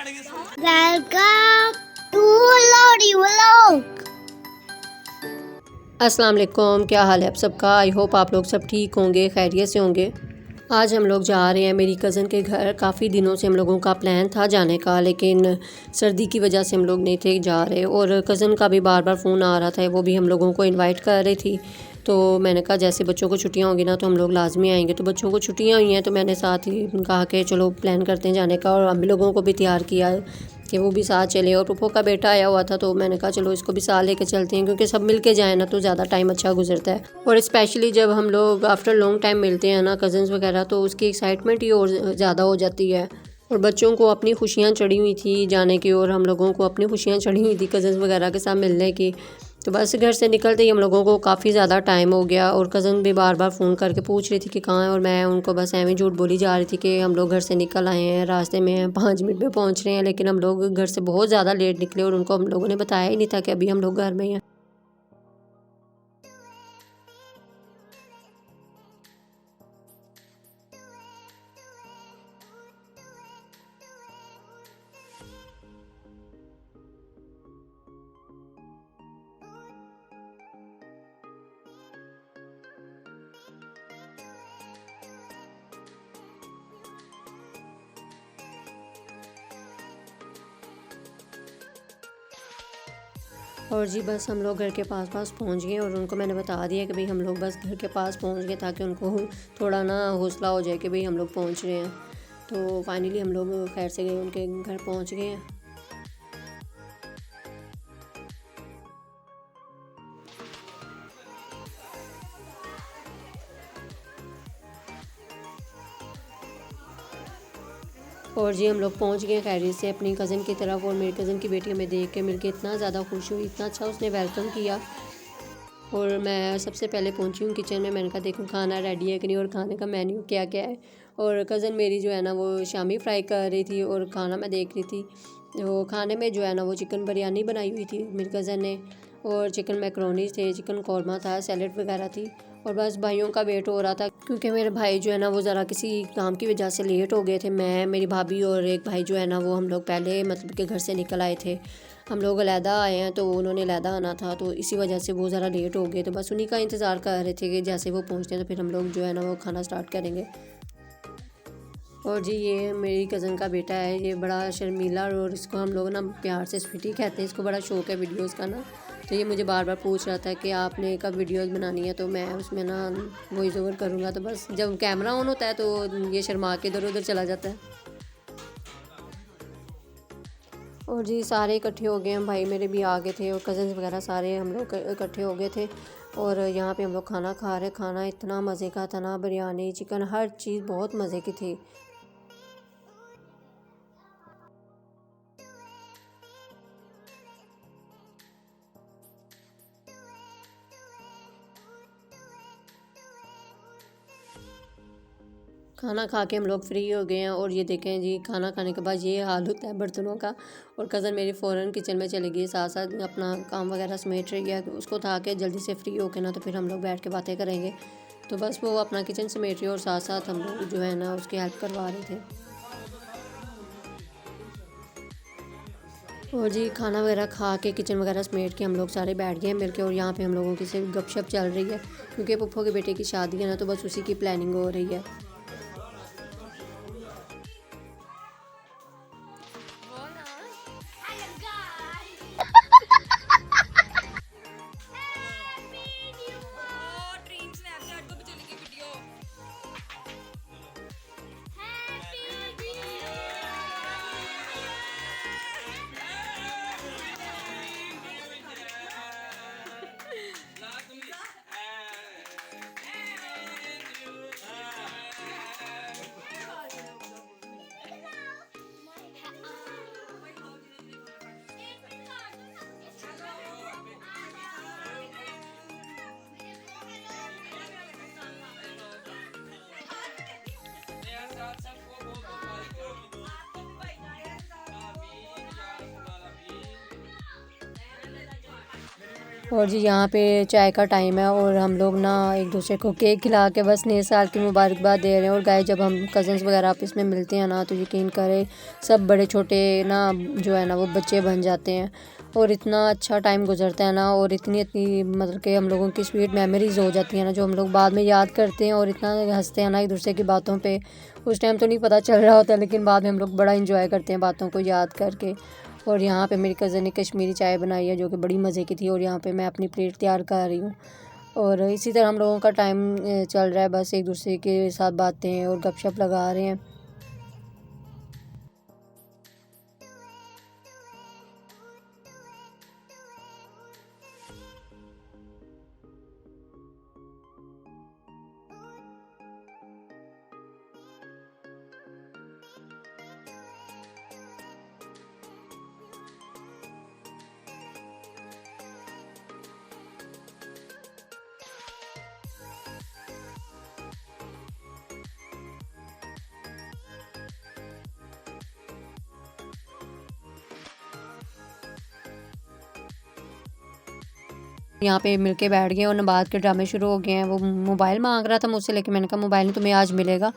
Welcome to lorry vlog. अस्सलाम वालेकुम, क्या हाल है आप सबका। आई होप आप लोग सब ठीक होंगे, खैरियत से होंगे। आज हम लोग जा रहे हैं मेरी कज़न के घर। काफ़ी दिनों से हम लोगों का प्लान था जाने का, लेकिन सर्दी की वजह से हम लोग नहीं थे जा रहे। और कज़न का भी बार बार फ़ोन आ रहा था, वो भी हम लोगों को इनवाइट कर रही थी। तो मैंने कहा जैसे बच्चों को छुट्टियां होंगी ना तो हम लोग लाजमी आएंगे। तो बच्चों को छुट्टियां हुई हैं तो मैंने साथ ही कहा कि चलो प्लान करते हैं जाने का, और हम लोगों को भी तैयार किया कि वो भी साथ चले। और पुप्पो का बेटा आया हुआ था तो मैंने कहा चलो इसको भी साथ लेके चलते हैं, क्योंकि सब मिल के जाए ना तो ज़्यादा टाइम अच्छा गुजरता है। और स्पेशली जब हम लोग आफ्टर लॉन्ग टाइम मिलते हैं ना कज़न्स वगैरह, तो उसकी एक्साइटमेंट ही और ज़्यादा हो जाती है। और बच्चों को अपनी खुशियाँ चढ़ी हुई थी जाने की, और हम लोगों को अपनी खुशियाँ चढ़ी हुई थी कज़न्स वगैरह के साथ मिलने की। तो बस घर से निकलते ही हम लोगों को काफ़ी ज़्यादा टाइम हो गया। और कज़न भी बार बार फ़ोन करके पूछ रही थी कि कहाँ है, और मैं उनको बस ऐਵੇਂ झूठ बोली जा रही थी कि हम लोग घर से निकल आए हैं, रास्ते में हैं, 5 मिनट में पहुँच रहे हैं। लेकिन हम लोग घर से बहुत ज़्यादा लेट निकले और उनको हम लोगों ने बताया ही नहीं था कि अभी हम लोग घर में हैं। और जी बस हम लोग घर के पास पहुंच गए, और उनको मैंने बता दिया कि भाई हम लोग बस घर के पास पहुंच गए, ताकि उनको थोड़ा ना हौसला हो जाए कि भाई हम लोग पहुंच रहे हैं। तो फाइनली हम लोग खैर से गए, उनके घर पहुंच गए हैं। और जी हम लोग पहुंच गए खैरियत से अपनी कज़न की तरफ। और मेरी कज़न की बेटी हमें देख के मिलके इतना ज़्यादा खुश हुई, इतना अच्छा उसने वेलकम किया। और मैं सबसे पहले पहुंची हूँ किचन में। मैंने कहा देखूँ खाना रेडी है कि नहीं, और खाने का मेन्यू क्या क्या है। और कज़न मेरी जो है ना वो शामी फ्राई कर रही थी, और खाना मैं देख रही थी। वो खाने में जो है ना वो चिकन बिरयानी बनाई हुई थी मेरी कज़न ने, और चिकन मैकरोनी थे, चिकन कौरमा था, सैलड वगैरह थी। और बस भाइयों का वेट हो रहा था, क्योंकि मेरे भाई जो है ना वो ज़रा किसी काम की वजह से लेट हो गए थे। मैं, मेरी भाभी और एक भाई जो है ना वो हम लोग पहले मतलब के घर से निकल आए थे। हम लोग अलहदा आए हैं तो उन्होंने अलहदा आना था, तो इसी वजह से वो ज़रा लेट हो गए। तो बस उन्हीं का इंतज़ार कर रहे थे कि जैसे वो पहुँचते हैं तो फिर हम लोग जो है ना वो खाना स्टार्ट करेंगे। और जी ये मेरी कज़न का बेटा है, ये बड़ा शर्मीला, और इसको हम लोग ना प्यार से स्वीटी कहते हैं। इसको बड़ा शौक़ है वीडियोस का ना। तो ये मुझे बार बार पूछ रहा था कि आपने कब वीडियोस बनानी है, तो मैं उसमें ना वॉइस ओवर करूँगा। तो बस जब कैमरा ऑन होता है तो ये शर्मा के इधर उधर चला जाता है। और जी सारे इकट्ठे हो गए हैं, भाई मेरे भी आ गए थे, और कज़न्स वगैरह सारे हम लोग इकट्ठे हो गए थे। और यहाँ पे हम लोग खाना खा रहे। खाना इतना मज़े का था ना, बिरयानी, चिकन, हर चीज़ बहुत मज़े की थी। खाना खा के हम लोग फ्री हो गए हैं। और ये देखें जी खाना खाने के बाद ये हाल होता है बर्तनों का। और कज़न मेरी फ़ौरन किचन में चली गई, साथ साथ अपना काम वगैरह समेट रही है। उसको था कि जल्दी से फ्री होके ना तो फिर हम लोग बैठ के बातें करेंगे। तो बस वो अपना किचन समेट रही है, और साथ साथ हम लोग जो है ना उसकी हेल्प करवा रहे थे। और जी खाना वगैरह खा के किचन वगैरह समेट के हम लोग सारे बैठ गए हैं मिल के। और यहाँ पे हम लोगों की सिर्फ गपशप चल रही है, क्योंकि पुप्पो के बेटे की शादी है ना, तो बस उसी की प्लानिंग हो रही है। और जी यहाँ पे चाय का टाइम है और हम लोग ना एक दूसरे को केक खिला के बस नए साल की मुबारकबाद दे रहे हैं। और गाय जब हम कज़न्स वगैरह आपस में मिलते हैं ना, तो यकीन करें सब बड़े छोटे ना जो है ना वो बच्चे बन जाते हैं और इतना अच्छा टाइम गुजरता है ना, और इतनी इतनी मतलब कि हम लोगों की स्वीट मेमोरीज़ हो जाती हैं ना, जो हम लोग बाद में याद करते हैं और इतना हंसते हैं ना एक दूसरे की बातों पे। उस टाइम तो नहीं पता चल रहा होता, लेकिन बाद में हम लोग बड़ा इंजॉय करते हैं बातों को याद करके। और यहाँ पे मेरी कज़न ने कश्मीरी चाय बनाई है जो कि बड़ी मज़े की थी, और यहाँ पे मैं अपनी प्लेट तैयार कर रही हूँ। और इसी तरह हम लोगों का टाइम चल रहा है, बस एक दूसरे के साथ बातें और गपशप लगा रहे हैं। यहाँ पे मिलके बैठ गए और नबात के ड्रामे शुरू हो गए हैं। वो मोबाइल मांग रहा था मुझसे, लेकिन मैंने कहा मोबाइल नहीं तुम्हें आज मिलेगा।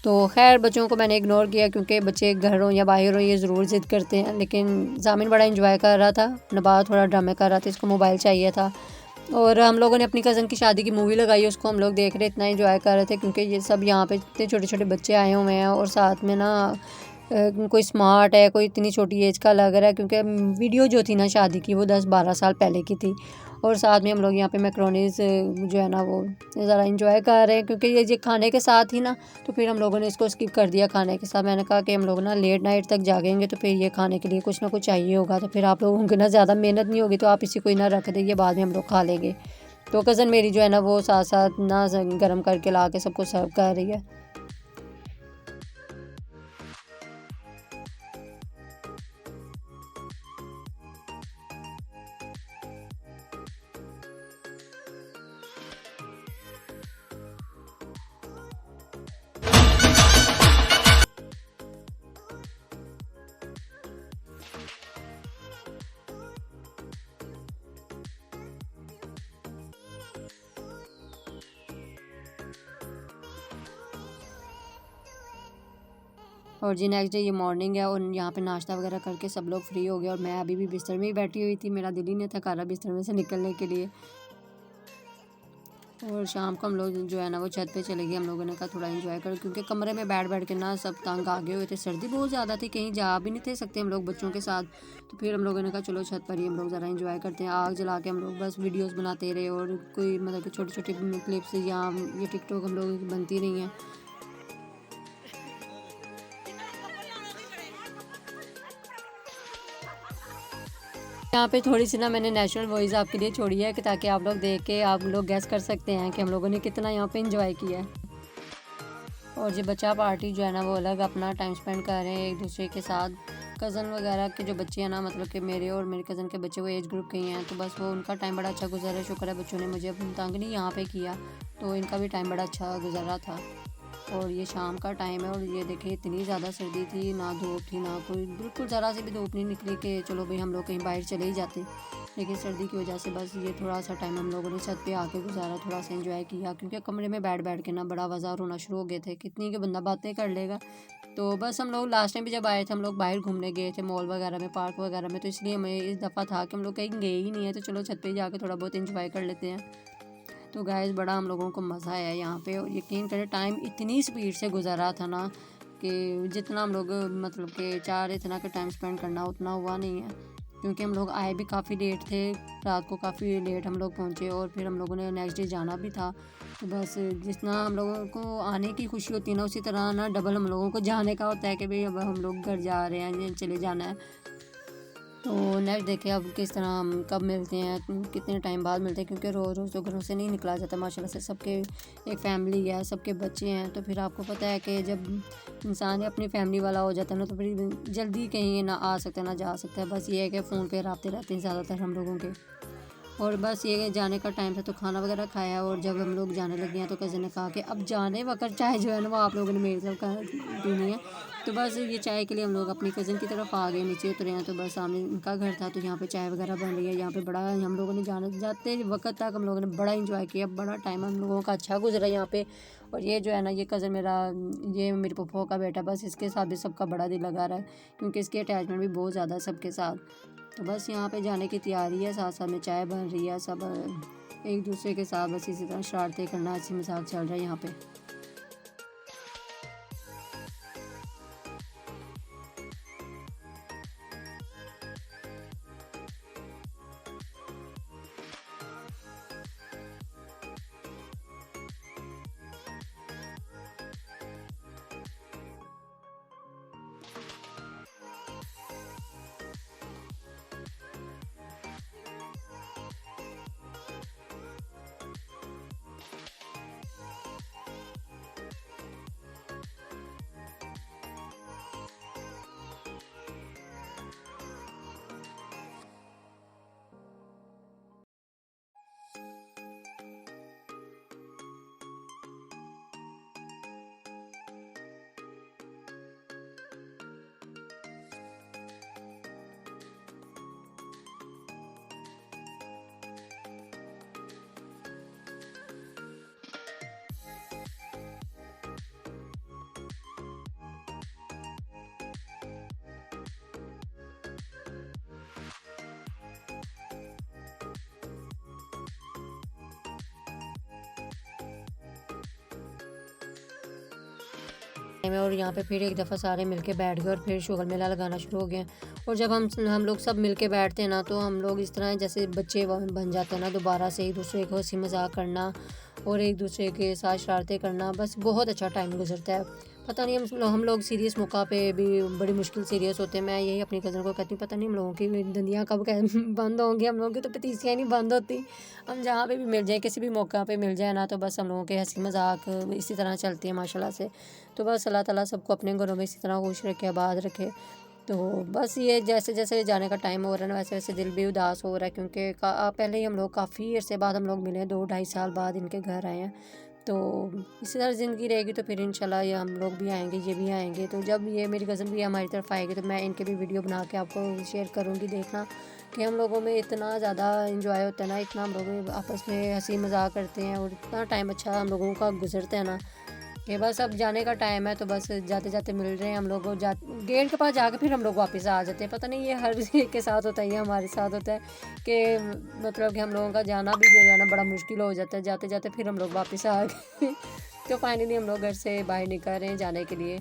तो खैर बच्चों को मैंने इग्नोर किया, क्योंकि बच्चे घर हो या बाहर हो ये ज़रूर ज़िद करते हैं। लेकिन जामिन बड़ा इंजॉय कर रहा था, नबात थोड़ा ड्रामे कर रहा था, इसको मोबाइल चाहिए था। और हम लोगों ने अपनी कज़न की शादी की मूवी लगाई, उसको हम लोग देख रहे, इतना इंजॉय कर रहे थे, क्योंकि ये सब यहाँ पे इतने छोटे छोटे बच्चे आए हुए हैं और साथ में ना कोई स्मार्ट है, कोई इतनी छोटी एज का लग रहा है, क्योंकि वीडियो जो थी ना शादी की वो 10-12 साल पहले की थी। और साथ में हम लोग यहाँ पे मैक्रोनीज़ जो है ना वो ज़रा इंजॉय कर रहे हैं, क्योंकि ये खाने के साथ ही ना, तो फिर हम लोगों ने इसको स्किप कर दिया खाने के साथ। मैंने कहा कि हम लोग ना लेट नाइट तक जागेंगे, तो फिर ये खाने के लिए कुछ ना कुछ चाहिए होगा, तो फिर आप लोगों की ना ज़्यादा मेहनत नहीं होगी, तो आप इसी को ही ना रख देंगे, बाद में हम लोग खा लेंगे। तो कज़न मेरी जो है ना वो साथ साथ ना गर्म करके ला के सबको सर्व कर रही है। और जी नेक्स्ट डे ये मॉर्निंग है और यहाँ पे नाश्ता वगैरह करके सब लोग फ्री हो गए, और मैं अभी भी बिस्तर में ही बैठी हुई थी, मेरा दिल ही नहीं था कारा बिस्तर में से निकलने के लिए। और शाम को हम लोग जो है ना वो छत पे चले गए। हम लोगों ने कहा थोड़ा एंजॉय कर, क्योंकि कमरे में बैठ बैठ के ना सब तंग आ गए हुए थे, सर्दी बहुत ज़्यादा थी, कहीं जा भी नहीं थे सकते हम लोग बच्चों के साथ। तो फिर हम लोगों ने कहा चलो छत पर ही हम लोग ज़रा एंजॉय करते हैं। आग जला के हम लोग बस वीडियोस बनाते रहे, और कोई मतलब कि छोटी छोटी क्लिप्स या ये टिकटॉक हम लोगों की बनती रही हैं। यहाँ पे थोड़ी सी ना मैंने नेचुरल वॉइस आपके लिए छोड़ी है, कि ताकि आप लोग देख के आप लोग गैस कर सकते हैं कि हम लोगों ने कितना यहाँ पे इंजॉय किया है। और जो बच्चा पार्टी जो है ना वो अलग अपना टाइम स्पेंड कर रहे हैं एक दूसरे के साथ। कज़न वगैरह के जो बच्चे हैं ना, मतलब कि मेरे और मेरे कज़न के बच्चे वो एज ग्रुप के ही हैं, तो बस वो उनका टाइम बड़ा अच्छा गुजरा है। शुक्र है बच्चों ने मुझे तंग नहीं यहाँ पे किया, तो इनका भी टाइम बड़ा अच्छा गुजरा था। और ये शाम का टाइम है और ये देखिए इतनी ज़्यादा सर्दी थी, ना धूप थी ना कोई, बिल्कुल ज़रा से भी धूप नहीं निकली कि चलो भाई हम लोग कहीं बाहर चले ही जाते। लेकिन सर्दी की वजह से बस ये थोड़ा सा टाइम हम लोगों ने छत पे आके गुजारा, थोड़ा सा एंजॉय किया, क्योंकि कमरे में बैठ बैठ के ना बड़ा बाजार होना शुरू हो गए थे, कितनी के बंदा बातें कर लेगा। तो बस हम लोग लास्ट टाइम भी जब आए थे हम लोग बाहर घूमने गए थे मॉल वगैरह में, पार्क वगैरह में, तो इसलिए हमें इस दफ़ा था कि हम लोग कहीं गए ही नहीं है, तो चलो छत पे जाके थोड़ा बहुत एंजॉय कर लेते हैं। तो गाइस बड़ा हम लोगों को मज़ा आया यहाँ पे, और यकीन करें टाइम इतनी स्पीड से गुजरा था ना, कि जितना हम लोग मतलब कि चाह रहे थे ना कि टाइम स्पेंड करना, उतना हुआ नहीं है, क्योंकि हम लोग आए भी काफ़ी लेट थे, रात को काफ़ी लेट हम लोग पहुँचे, और फिर हम लोगों ने नेक्स्ट डे जाना भी था। तो बस जितना हम लोगों को आने की खुशी होती है ना, उसी तरह ना डबल हम लोगों को जाने का होता है कि भाई अब हम लोग घर जा रहे हैं या चले जाना है। तो नेक्स्ट देखें अब किस तरह हम कब मिलते हैं, कितने टाइम बाद मिलते हैं, क्योंकि रोज़ रोज़ तो घरों से नहीं निकला जाता माशाल्लाह से। सबके एक फैमिली है, सबके बच्चे हैं, तो फिर आपको पता है कि जब इंसान अपनी फैमिली वाला हो जाता है ना, तो फिर जल्दी कहीं ना आ सकता है ना जा सकता है। बस ये है कि फ़ोन पे रबते रहते हैं ज़्यादातर हम लोगों के। और बस ये जाने का टाइम था तो खाना वगैरह खाया, और जब हम लोग जाने लगे हैं तो कज़न ने कहा कि अब जाने वक्त चाय जो है ना वो आप लोगों ने मेरी तरफ पीनी है। तो बस ये चाय के लिए हम लोग अपनी कज़न की तरफ आ गए, नीचे उतरे हैं। तो बस सामने उनका घर था, तो यहाँ पे चाय वगैरह बन रही है। यहाँ पे बड़ा हम लोगों ने जाते वक्त तक हम लोगों ने बड़ा इंजॉय किया, बड़ा टाइम हम लोगों का अच्छा गुजरा यहाँ पे। और ये जो है ना, ये कज़न मेरा, ये मेरी फूफो का बेटा, बस इसके साथ भी सबका बड़ा दिल लगा रहा है क्योंकि इसकी अटैचमेंट भी बहुत ज़्यादा है सबके साथ। तो बस यहाँ पे जाने की तैयारी है, साथ साथ में चाय बन रही है, सब एक दूसरे के साथ बस इसी तरह शरारतें करना, हंसी मजाक चल रहा है यहाँ पे। और यहाँ पे फिर एक दफ़ा सारे मिलके बैठ गए और फिर शुगर मेला लगाना शुरू हो गया। और जब हम लोग सब मिलके बैठते हैं ना, तो हम लोग इस तरह जैसे बच्चे बन जाते हैं ना, दोबारा से एक दूसरे को हंसी मजाक करना और एक दूसरे के साथ शरारतें करना, बस बहुत अच्छा टाइम गुजरता है। पता नहीं हम लोग सीरियस मौका पे भी बड़ी मुश्किल सीरियस होते हैं। मैं यही अपनी कज़न को कहती हूँ, पता नहीं हम लोगों की दंदियाँ कब बंद होंगी, हम लोगों की तो पतीसियाँ नहीं बंद होती। हम जहाँ पे भी मिल जाए, किसी भी मौका पे मिल जाए ना, तो बस हम लोगों के हंसी मजाक इसी तरह चलती है माशाल्लाह से। तो बस अल्लाह ताला सबको अपने घरों में इसी तरह खुश रखे, आबाद रखे। तो बस ये जैसे जैसे जाने का टाइम हो रहा है ना, वैसे वैसे दिल भी उदास हो रहा है क्योंकि पहले ही हम लोग काफ़ी अरसे बाद हम लोग मिले, 2-2.5 साल बाद इनके घर आए हैं। तो इसी तरह ज़िंदगी रहेगी तो फिर इंशाल्लाह ये हम लोग भी आएंगे, ये भी आएंगे। तो जब ये मेरी कज़न भी हमारी तरफ आएगी तो मैं इनके भी वीडियो बना के आपको शेयर करूँगी। देखना कि हम लोगों में इतना ज़्यादा इंजॉय होता है ना, इतना हम लोग आपस में हंसी मजाक करते हैं और इतना टाइम अच्छा हम लोगों का गुजरता है ना कि बस अब जाने का टाइम है। तो बस जाते जाते मिल रहे हैं हम लोग, गेट के पास जाके फिर हम लोग वापस आ जाते हैं। पता नहीं ये हर किसी के साथ होता है, ये हमारे साथ होता है कि मतलब कि हम लोगों का जाना भी जो है ना बड़ा मुश्किल हो जाता है, जाते जाते फिर हम लोग वापस आ गए। तो फाइनली हम लोग घर से बाहर निकल रहे हैं जाने के लिए।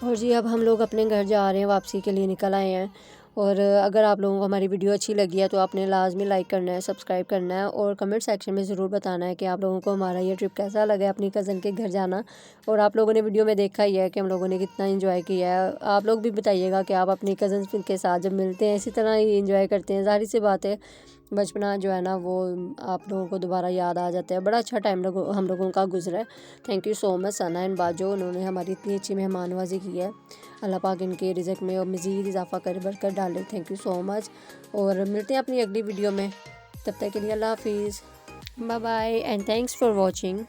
और जी अब हम लोग अपने घर जा रहे हैं, वापसी के लिए निकल आए हैं। और अगर आप लोगों को हमारी वीडियो अच्छी लगी है तो आपने लाजमी लाइक करना है, सब्सक्राइब करना है और कमेंट सेक्शन में ज़रूर बताना है कि आप लोगों को हमारा ये ट्रिप कैसा लगा है अपनी कज़न के घर जाना। और आप लोगों ने वीडियो में देखा ही है कि हम लोगों ने कितना इंजॉय किया है। आप लोग भी बताइएगा कि आप अपनी कज़न के साथ जब मिलते हैं इसी तरह ही इंजॉय करते हैं। ज़ाहिर सी बात है बचपना जो है ना वो आप लोगों को दोबारा याद आ जाता है। बड़ा अच्छा टाइम हम लोगों का गुजरा है। Thank you so much Sana and बाजो, उन्होंने हमारी इतनी अच्छी मेहमान नवाजी की है। अल्लाह पाक इनके रिज़्क़ में और मज़ीद इजाफ़ा करे, बरकत डाले। थैंक यू सो मच और मिलते हैं अपनी अगली वीडियो में। तब तक के लिए अल्लाह हाफिज़। Bye bye and thanks for watching.